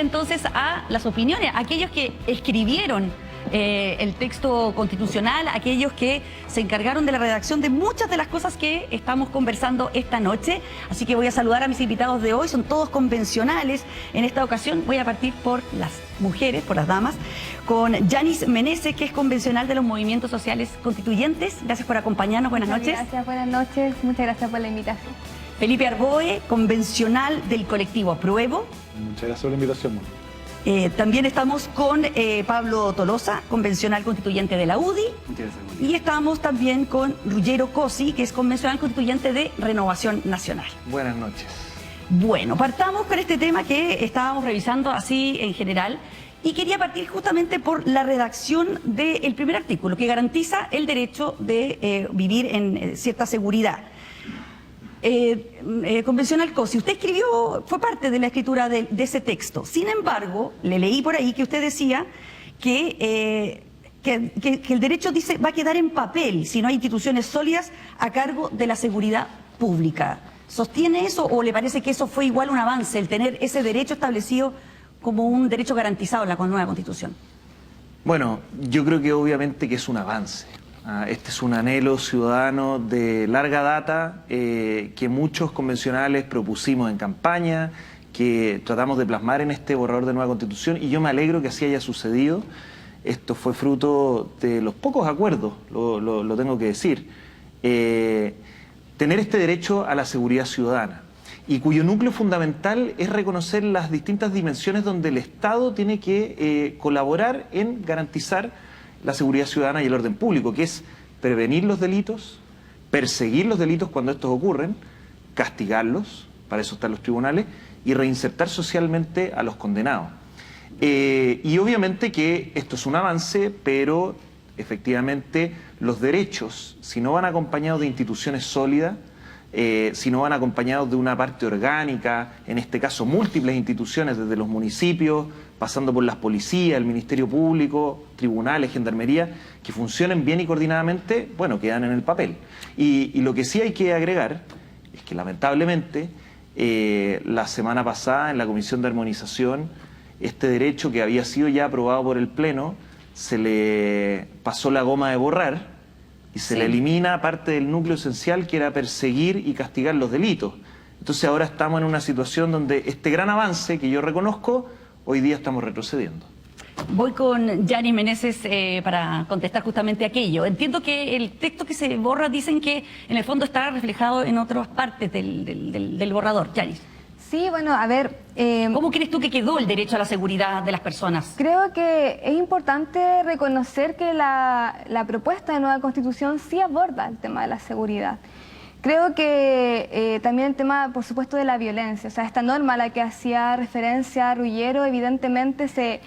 entonces a las opiniones, a aquellos que escribieron el texto constitucional, aquellos que se encargaron de la redacción de muchas de las cosas que estamos conversando esta noche. Así que voy a saludar a mis invitados de hoy, son todos convencionales. En esta ocasión voy a partir por las mujeres, por las damas, con Yanis Meneses, que es convencional de los movimientos sociales constituyentes. Gracias por acompañarnos, buenas noches. Gracias, buenas noches, muchas gracias por la invitación. Felipe Arboe, convencional del colectivo Apruebo. Muchas gracias por la invitación. También estamos con Pablo Tolosa, convencional constituyente de la UDI. Y estamos también con Ruggero Cosi, que es convencional constituyente de Renovación Nacional. Buenas noches. Bueno, partamos con este tema que estábamos revisando así en general. Y quería partir justamente por la redacción del primer artículo, que garantiza el derecho de vivir en cierta seguridad. Convencional Cosi, usted escribió, fue parte de la escritura de ese texto. Sin embargo, le leí por ahí que usted decía que el derecho, dice, va a quedar en papel si no hay instituciones sólidas a cargo de la seguridad pública. ¿Sostiene eso o le parece que eso fue igual un avance, el tener ese derecho establecido como un derecho garantizado en la nueva Constitución? Bueno, yo creo que obviamente que es un avance. Este es un anhelo ciudadano de larga data que muchos convencionales propusimos en campaña, que tratamos de plasmar en este borrador de nueva Constitución, y yo me alegro que así haya sucedido. Esto fue fruto de los pocos acuerdos, lo tengo que decir. Tener este derecho a la seguridad ciudadana, y cuyo núcleo fundamental es reconocer las distintas dimensiones donde el Estado tiene que colaborar en garantizar la seguridad ciudadana y el orden público, que es prevenir los delitos, perseguir los delitos cuando estos ocurren, castigarlos, para eso están los tribunales, y reinsertar socialmente a los condenados. Y obviamente que esto es un avance, pero efectivamente los derechos, si no van acompañados de instituciones sólidas, si no van acompañados de una parte orgánica, en este caso múltiples instituciones, desde los municipios, pasando por las policías, el Ministerio Público, tribunales, gendarmería, que funcionen bien y coordinadamente, bueno, quedan en el papel. Y lo que sí hay que agregar es que lamentablemente la semana pasada en la Comisión de Armonización, este derecho que había sido ya aprobado por el Pleno, se le pasó la goma de borrar y se le elimina parte del núcleo esencial, que era perseguir y castigar los delitos. Entonces ahora estamos en una situación donde este gran avance que yo reconozco, hoy día estamos retrocediendo. Voy con Yanis Meneses para contestar justamente aquello. Entiendo que el texto que se borra, dicen que en el fondo está reflejado en otras partes del borrador. Yanis. Sí, bueno, a ver... ¿Cómo crees tú que quedó el derecho a la seguridad de las personas? Creo que es importante reconocer que la propuesta de nueva Constitución sí aborda el tema de la seguridad. Creo que también el tema, por supuesto, de la violencia. O sea, esta norma a la que hacía referencia Ruggero, evidentemente se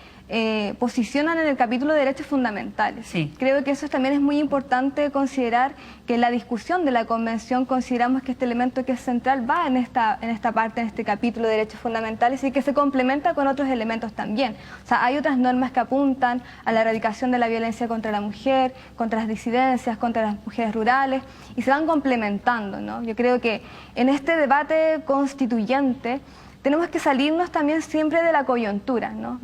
posicionan en el capítulo de derechos fundamentales. Sí. Creo que eso también es muy importante considerar, que en la discusión de la Convención consideramos que este elemento que es central va en esta parte, en este capítulo de derechos fundamentales, y que se complementa con otros elementos también. O sea, hay otras normas que apuntan a la erradicación de la violencia contra la mujer, contra las disidencias, contra las mujeres rurales, y se van complementando, ¿no? Yo creo que en este debate constituyente tenemos que salirnos también siempre de la coyuntura, ¿no?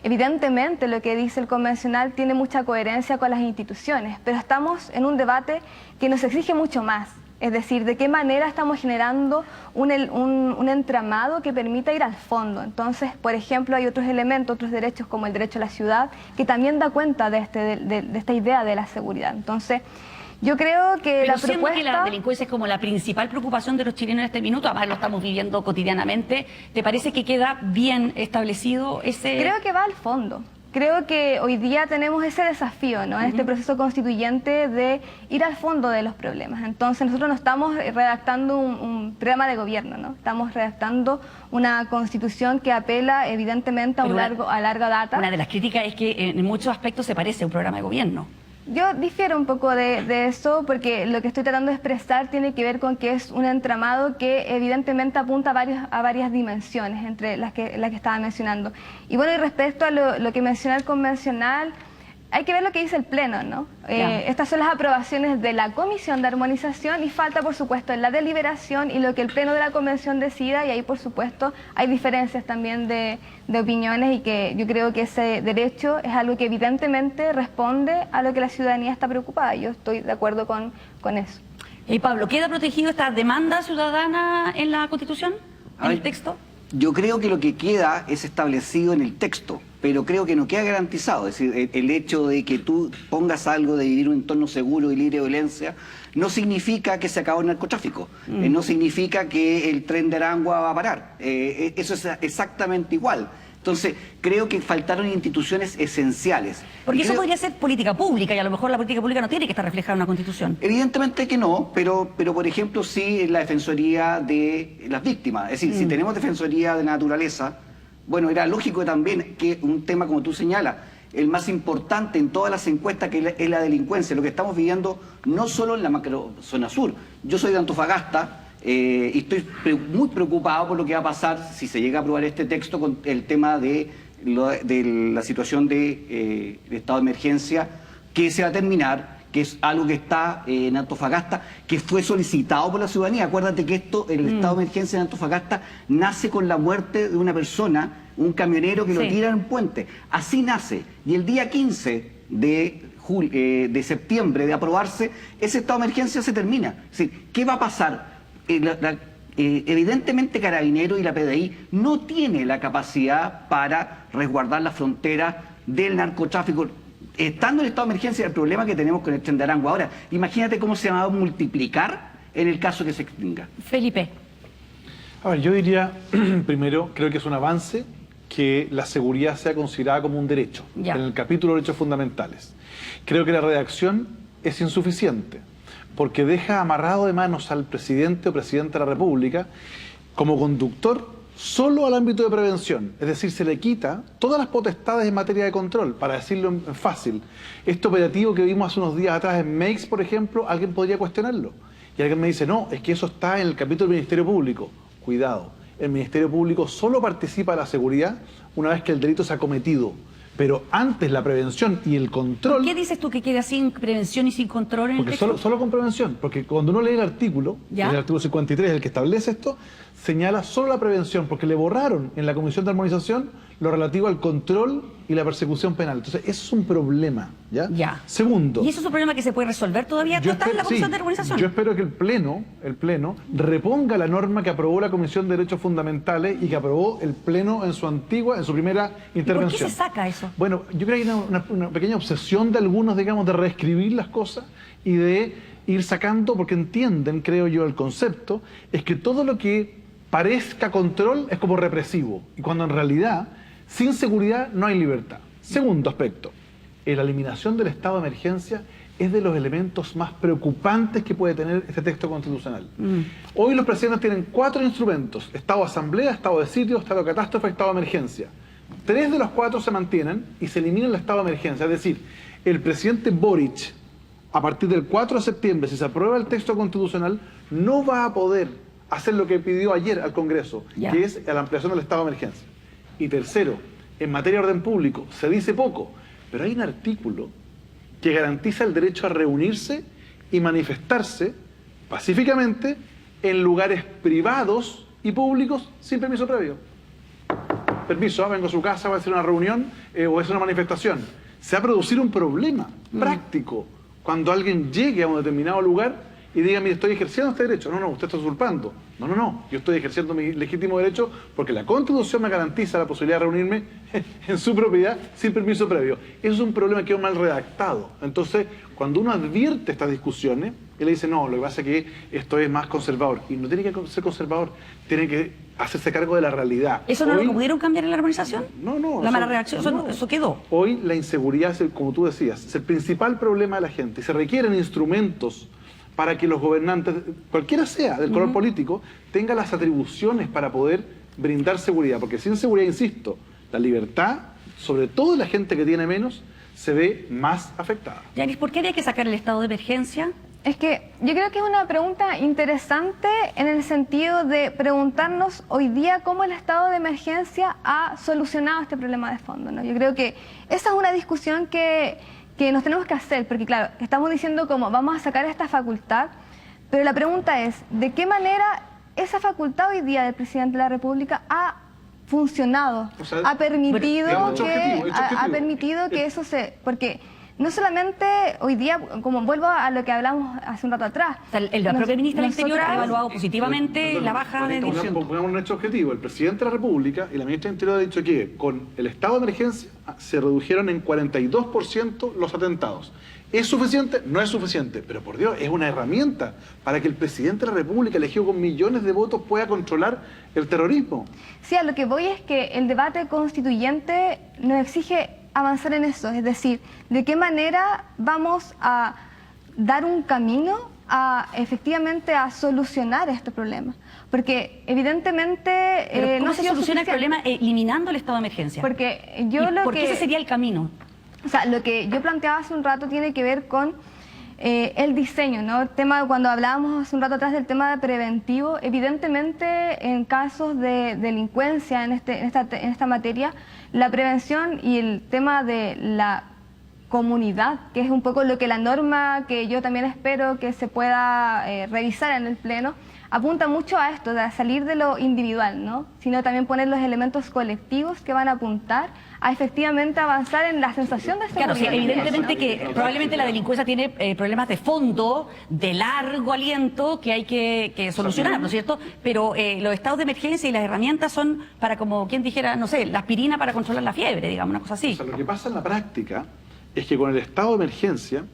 Evidentemente lo que dice el convencional tiene mucha coherencia con las instituciones, pero estamos en un debate que nos exige mucho más. Es decir, de qué manera estamos generando un entramado que permita ir al fondo. Entonces, por ejemplo, hay otros elementos, otros derechos, como el derecho a la ciudad, que también da cuenta de esta idea de la seguridad. Entonces, yo creo que pero la siendo propuesta... que la delincuencia es como la principal preocupación de los chilenos en este minuto, además lo estamos viviendo cotidianamente, ¿te parece que queda bien establecido ese...? Creo que va al fondo. Creo que hoy día tenemos ese desafío, ¿no? En este proceso constituyente de ir al fondo de los problemas. Entonces nosotros no estamos redactando un programa de gobierno, ¿no? Estamos redactando una constitución que apela evidentemente a larga data. Una de las críticas es que en muchos aspectos se parece a un programa de gobierno. Yo difiero un poco de eso, porque lo que estoy tratando de expresar tiene que ver con que es un entramado que evidentemente apunta a varias dimensiones, entre las que estaba mencionando. Y bueno, y respecto a lo que menciona el convencional, Hay que ver lo que dice el Pleno, ¿no? Estas son las aprobaciones de la Comisión de Armonización y falta, por supuesto, la deliberación y lo que el Pleno de la Convención decida, y ahí, por supuesto, hay diferencias también de opiniones, y que yo creo que ese derecho es algo que evidentemente responde a lo que la ciudadanía está preocupada. Yo estoy de acuerdo con eso. Pablo, ¿queda protegido esta demanda ciudadana en la Constitución, en el texto? Yo creo que lo que queda es establecido en el texto, pero creo que no queda garantizado. Es decir, el hecho de que tú pongas algo de vivir en un entorno seguro y libre de violencia no significa que se acabó el narcotráfico, no significa que el tren de Aragua va a parar. Eso es exactamente igual. Entonces, creo que faltaron instituciones esenciales. Porque eso podría ser política pública, y a lo mejor la política pública no tiene que estar reflejada en una Constitución. Evidentemente que no, pero por ejemplo sí en la Defensoría de las Víctimas. Es decir, si tenemos Defensoría de Naturaleza, bueno, era lógico también que un tema como tú señalas, el más importante en todas las encuestas, que es la delincuencia, lo que estamos viviendo no solo en la macrozona sur. Yo soy de Antofagasta, y estoy muy preocupado por lo que va a pasar si se llega a aprobar este texto con el tema de la situación de estado de emergencia, que se va a terminar, que es algo que está en Antofagasta, que fue solicitado por la ciudadanía. Acuérdate que el estado de emergencia en Antofagasta nace con la muerte de una persona, un camionero que lo tira en un puente. Así nace. Y el día 15 de septiembre de aprobarse, ese estado de emergencia se termina. Es decir, ¿qué va a pasar? Evidentemente Carabineros y la PDI no tiene la capacidad para resguardar la frontera del narcotráfico. Estando en estado de emergencia, el problema que tenemos con el tren de Aragua. Ahora, imagínate cómo se va a multiplicar en el caso que se extinga. Felipe. A ver, yo diría, primero, creo que es un avance que la seguridad sea considerada como un derecho, en el capítulo de derechos fundamentales. Creo que la redacción es insuficiente, porque deja amarrado de manos al presidente o presidenta de la República como conductor solo al ámbito de prevención. Es decir, se le quita todas las potestades en materia de control, para decirlo en fácil. Este operativo que vimos hace unos días atrás en Meix, por ejemplo, alguien podría cuestionarlo. Y alguien me dice, no, es que eso está en el capítulo del Ministerio Público. Cuidado, el Ministerio Público solo participa de la seguridad una vez que el delito se ha cometido. Pero antes la prevención y el control... ¿Por qué dices tú que queda sin prevención y sin control en el texto? Porque solo con prevención, porque cuando uno lee el artículo, el artículo 53, el que establece esto, señala solo la prevención, porque le borraron en la Comisión de Armonización lo relativo al control y la persecución penal. Entonces, eso es un problema, ¿ya? Segundo... ¿Y eso es un problema que se puede resolver todavía? ¿Tú estás en la Comisión de Armonización? Yo espero que el Pleno reponga la norma que aprobó la Comisión de Derechos Fundamentales y que aprobó el Pleno en su primera intervención. ¿Y por qué se saca eso? Bueno, yo creo que hay una pequeña obsesión de algunos, digamos, de reescribir las cosas y de ir sacando, porque entienden, creo yo, el concepto, es que todo lo que parezca control es como represivo, y cuando en realidad, sin seguridad no hay libertad. Segundo aspecto, la eliminación del estado de emergencia es de los elementos más preocupantes que puede tener este texto constitucional. Hoy los presidentes tienen 4 instrumentos: estado de asamblea, estado de sitio, estado de catástrofe, estado de emergencia. 3 de los 4 se mantienen y se elimina el estado de emergencia. Es decir, el presidente Boric, a partir del 4 de septiembre, si se aprueba el texto constitucional, no va a poder hacer lo que pidió ayer al Congreso, que es la ampliación del estado de emergencia. Y tercero, en materia de orden público, se dice poco, pero hay un artículo que garantiza el derecho a reunirse y manifestarse pacíficamente en lugares privados y públicos sin permiso previo. Permiso, vengo a su casa, va a hacer una reunión o es una manifestación. Se va a producir un problema práctico cuando alguien llegue a un determinado lugar y diga, mire, estoy ejerciendo este derecho. No, usted está usurpando. No, yo estoy ejerciendo mi legítimo derecho porque la Constitución me garantiza la posibilidad de reunirme en su propiedad sin permiso previo. Eso es un problema que quedó mal redactado. Entonces, cuando uno advierte estas discusiones, él le dice, no, lo que pasa es que esto es más conservador. Y no tiene que ser conservador, tiene que hacerse cargo de la realidad. ¿Eso no lo pudieron cambiar en la armonización? No. La mala redacción, eso quedó. Hoy la inseguridad, como tú decías, es el principal problema de la gente. Y se requieren instrumentos para que los gobernantes, cualquiera sea del color político, tengan las atribuciones para poder brindar seguridad. Porque sin seguridad, insisto, la libertad, sobre todo la gente que tiene menos, se ve más afectada. Yanis, ¿por qué había que sacar el estado de emergencia? Es que yo creo que es una pregunta interesante en el sentido de preguntarnos hoy día cómo el estado de emergencia ha solucionado este problema de fondo, ¿no? Yo creo que esa es una discusión que nos tenemos que hacer, porque claro, estamos diciendo cómo vamos a sacar esta facultad, pero la pregunta es, ¿de qué manera esa facultad hoy día del presidente de la República ha funcionado? O sea, ha permitido ha permitido que eso se... Porque no solamente hoy día, como vuelvo a lo que hablamos hace un rato atrás. O sea, la propia ministra del Interior ha nosotras- evaluado positivamente la baja de... Pongamos un hecho objetivo. El presidente de la República y la ministra del Interior ha dicho que con el estado de emergencia se redujeron en 42% los atentados. ¿Es suficiente? No es suficiente, pero por Dios, es una herramienta para que el presidente de la República, elegido con millones de votos, pueda controlar el terrorismo. Sí, a lo que voy es que el debate constituyente nos exige avanzar en eso, es decir, de qué manera vamos a dar un camino efectivamente a solucionar este problema. Porque evidentemente Pero ¿cómo no se ha sido soluciona el suficiente. problema eliminando el estado de emergencia? Porque yo lo porque que... ese sería el camino. O sea, lo que yo planteaba hace un rato tiene que ver con el diseño, ¿no? El tema, cuando hablábamos hace un rato atrás del tema de preventivo, evidentemente en casos de delincuencia en esta materia, la prevención y el tema de la comunidad, que es un poco lo que la norma que yo también espero que se pueda revisar en el Pleno, apunta mucho a esto, de salir de lo individual, ¿no? Sino también poner los elementos colectivos que van a apuntar a efectivamente avanzar en la sensación de seguridad. Claro, sí, evidentemente que probablemente la delincuencia tiene problemas de fondo, de largo aliento, que hay que solucionar, ¿no es cierto? Pero los estados de emergencia y las herramientas son para, como quien dijera, no sé, la aspirina para controlar la fiebre, digamos, una cosa así. O sea, lo que pasa en la práctica es que con el estado de emergencia,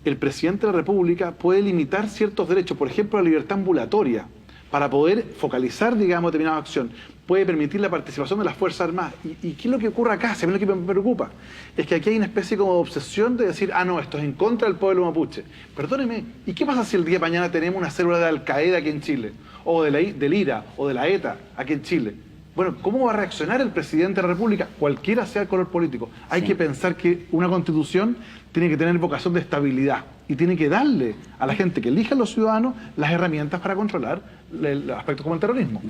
el presidente de la República puede limitar ciertos derechos, por ejemplo, la libertad ambulatoria, para poder focalizar, digamos, determinada acción. Puede permitir la participación de las Fuerzas Armadas. ¿Y qué es lo que ocurre acá? Si a mí lo que me preocupa es que aquí hay una especie como de obsesión de decir, no, esto es en contra del pueblo mapuche. Perdóneme, ¿y qué pasa si el día de mañana tenemos una célula de Al-Qaeda aquí en Chile? O del IRA, o de la ETA aquí en Chile. Bueno, ¿cómo va a reaccionar el presidente de la República? Cualquiera sea el color político. Hay que pensar que una constitución tiene que tener vocación de estabilidad y tiene que darle a la gente que elija a los ciudadanos las herramientas para controlar aspectos como el terrorismo.